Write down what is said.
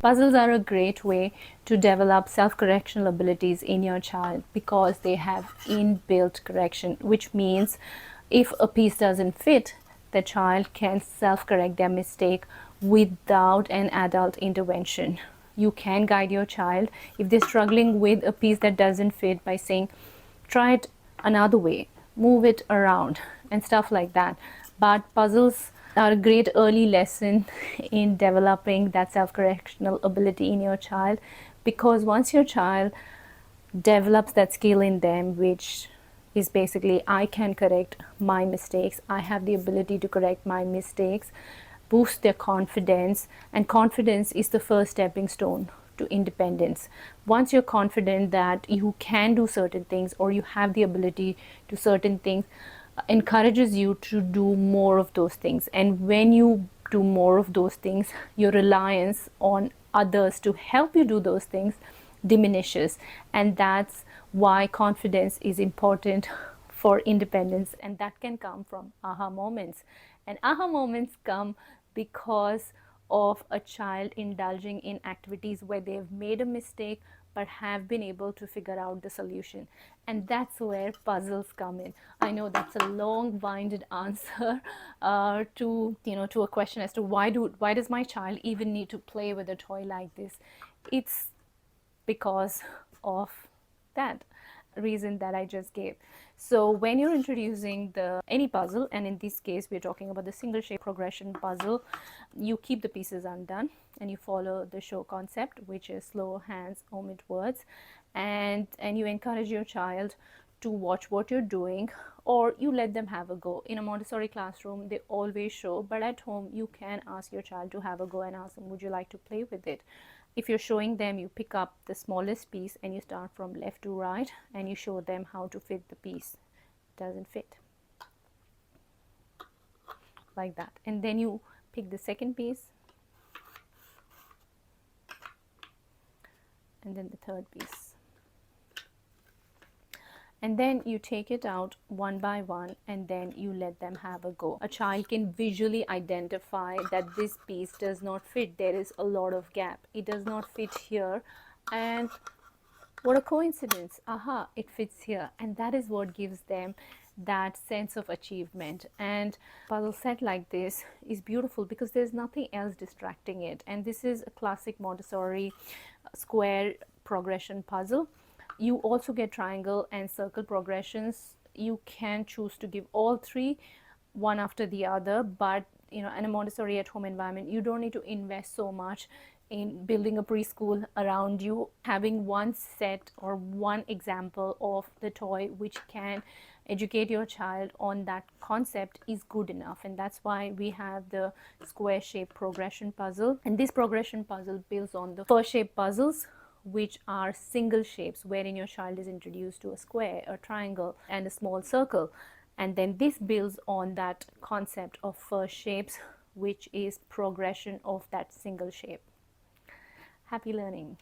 Puzzles are a great way to develop self-correctional abilities in your child because they have inbuilt correction, which means if a piece doesn't fit, the child can self-correct their mistake without an adult intervention. You can guide your child if they're struggling with a piece that doesn't fit by saying, try it another way, move it around, and stuff like that. But puzzles are a great early lesson in developing that self-correctional ability in your child, because once your child develops that skill in them, which is basically, I can correct my mistakes, I have the ability to correct my mistakes, boost their confidence. And confidence is the first stepping stone to independence. Once you're confident that you can do certain things or you have the ability to certain things, encourages you to do more of those things. And when you do more of those things, your reliance on others to help you do those things diminishes. And that's why confidence is important for independence, and that can come from aha moments. And aha moments come because of a child indulging in activities where they've made a mistake but have been able to figure out the solution. And that's where puzzles come in. I know that's a long-winded answer to a question as to why does my child even need to play with a toy like this. It's because of that reason that I just gave. So when you're introducing any puzzle, and in this case we're talking about the single shape progression puzzle, you keep the pieces undone and you follow the show concept, which is slow hands, omit words, and you encourage your child to watch what you're doing, or you let them have a go. In a Montessori classroom they always show, but at home you can ask your child to have a go and ask them, would you like to play with it? If you're showing them, you pick up the smallest piece and you start from left to right and you show them how to fit the piece. It doesn't fit, like that. And then you pick the second piece, and then the third piece. And then you take it out one by one and then you let them have a go. A child can visually identify that this piece does not fit. There is a lot of gap. It does not fit here. And what a coincidence. Aha, it fits here. And that is what gives them that sense of achievement. And a puzzle set like this is beautiful because there's nothing else distracting it. And this is a classic Montessori square progression puzzle. You also get triangle and circle progressions. You can choose to give all three one after the other, but in a Montessori at home environment, you don't need to invest so much in building a preschool around you. Having one set or one example of the toy which can educate your child on that concept is good enough. And that's why we have the square shape progression puzzle. And this progression puzzle builds on the first shape puzzles, which are single shapes, wherein your child is introduced to a square, a triangle, and a small circle. And then this builds on that concept of first shapes, which is progression of that single shape. Happy learning.